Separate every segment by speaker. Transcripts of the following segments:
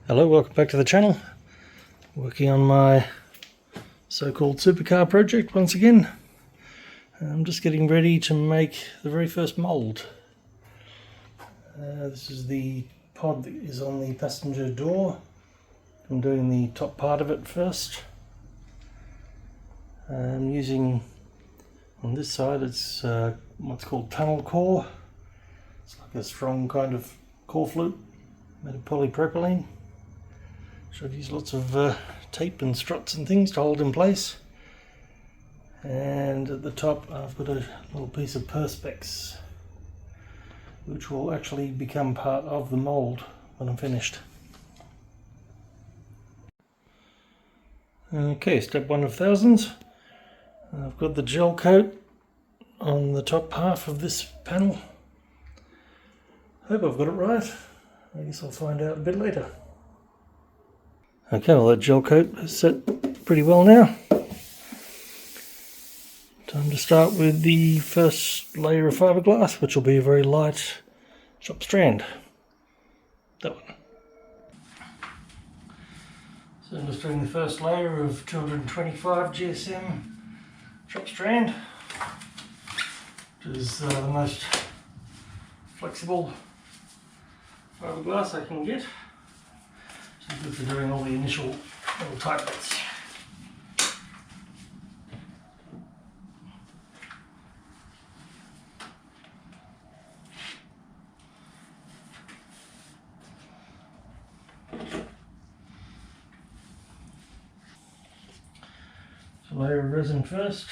Speaker 1: Hello, welcome back to the channel. Working on my so-called supercar project once again. I'm just getting ready to make the very first mould. This is the pod that is on the passenger door. I'm doing the top part of it first. I'm using, on this side, it's what's called tunnel core. It's like a strong kind of core flute made of polypropylene. Should use lots of tape and struts and things to hold in place. And at the top I've got a little piece of perspex which will actually become part of the mould when I'm finished. Okay, step 1 of thousands. I've got the gel coat on the top half of this panel. Hope I've got it right. I guess I'll find out a bit later. Okay, well that gel coat is set pretty well now. Time to start with the first layer of fiberglass, which will be a very light chop strand. That one. So I'm just doing the first layer of 225 GSM chop strand, which is the most flexible fiberglass I can get. So good for doing all the initial little tight bits. So layer of resin first.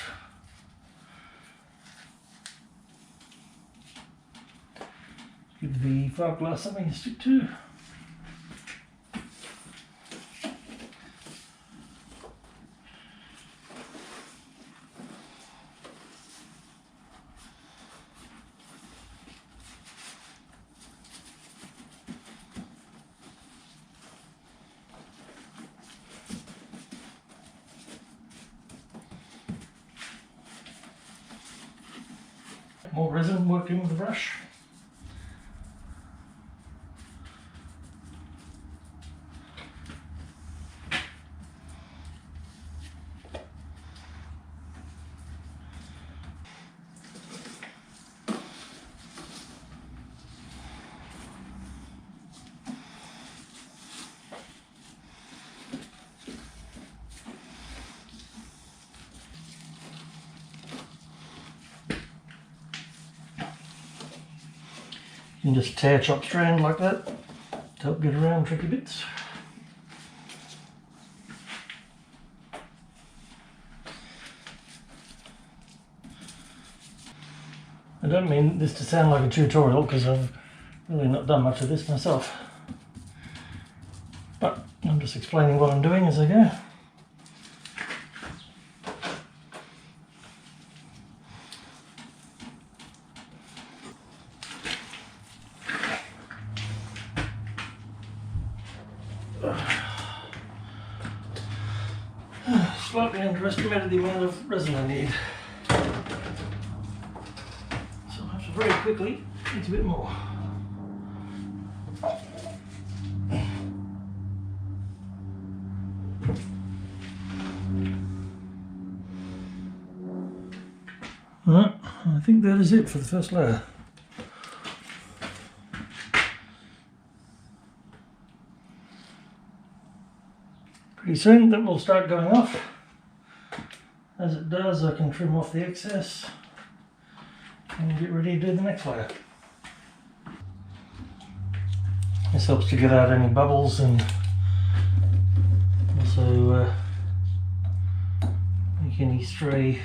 Speaker 1: Give the fiberglass something to stick to. More resin worked in with the brush. You can just tear chop strand like that to help get around tricky bits. I don't mean this to sound like a tutorial because I've really not done much of this myself, but I'm just explaining what I'm doing as I go. Slightly underestimated the amount of resin I need, so I have to very quickly get a bit more. Alright, I think that is it for the first layer. Pretty soon that will start going off. As it does, I can trim off the excess and get ready to do the next layer. This helps to get out any bubbles and also make any stray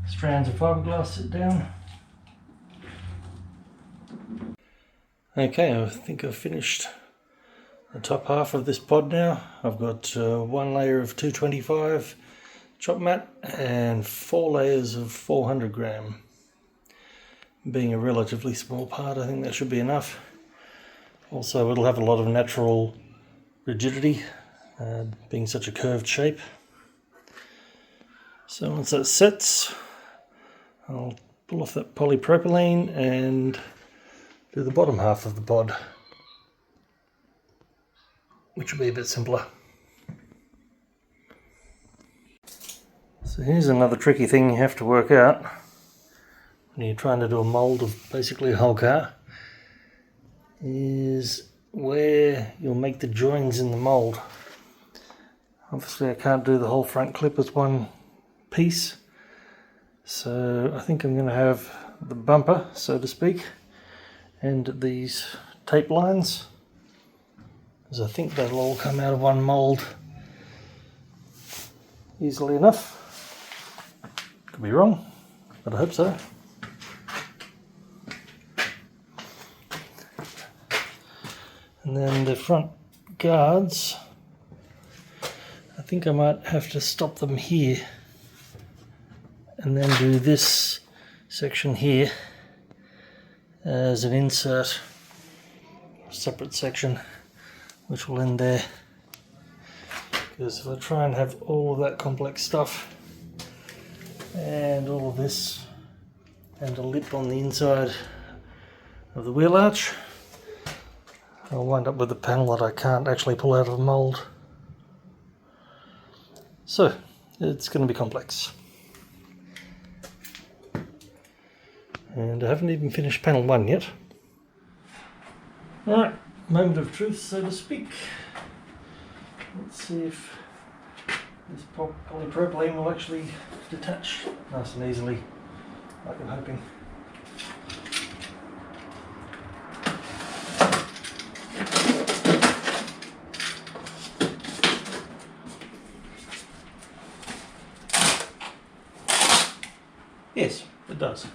Speaker 1: strands of fiberglass sit down. Okay, I think I've finished the top half of this pod now. I've got one layer of 225 chop mat and 4 layers of 400 gram. Being a relatively small part, I think that should be enough. Also, it'll have a lot of natural rigidity, being such a curved shape. So once that sets, I'll pull off that polypropylene and do the bottom half of the pod. which will be a bit simpler. So here's another tricky thing you have to work out when you're trying to do a mould of basically a whole car, is where you'll make the joins in the mould. Obviously I can't do the whole front clip as one piece, so I think I'm going to have the bumper, so to speak, and these tape lines, because I think that'll all come out of one mould easily enough. Could be wrong, but I hope so. And then the front guards, I think I might have to stop them here and then do this section here as an insert, separate section, which will end there. Because if I try and have all of that complex stuff and all of this and a lip on the inside of the wheel arch, I'll wind up with a panel that I can't actually pull out of a mould. So it's going to be complex. And I haven't even finished panel 1 yet. Alright, moment of truth, so to speak. Let's see if this polypropylene will actually detach nice and easily, like I'm hoping. Yes, it does.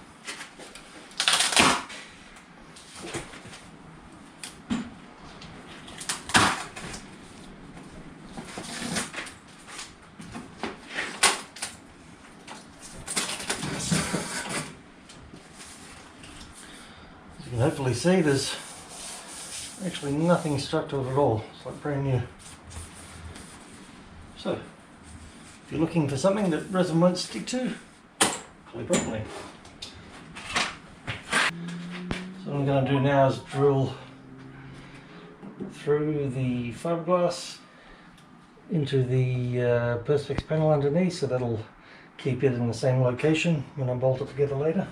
Speaker 1: You can hopefully see there's actually nothing stuck to it at all. It's like brand new. So, if you're looking for something that resin won't stick to, polypropylene. So what I'm going to do now is drill through the fiberglass into the Perspex panel underneath, so that'll keep it in the same location when I bolt it together later.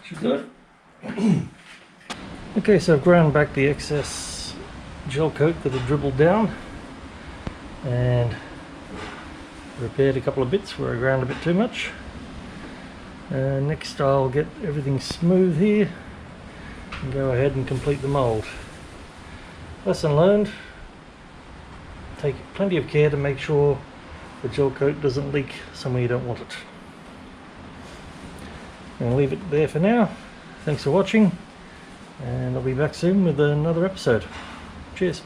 Speaker 1: Should do it. Okay, so I've ground back the excess gel coat that had dribbled down and repaired a couple of bits where I ground a bit too much. Next I'll get everything smooth here and go ahead and complete the mould. Lesson learned, take plenty of care to make sure the gel coat doesn't leak somewhere you don't want it. I'm going to leave it there for now. Thanks for watching, and I'll be back soon with another episode. Cheers.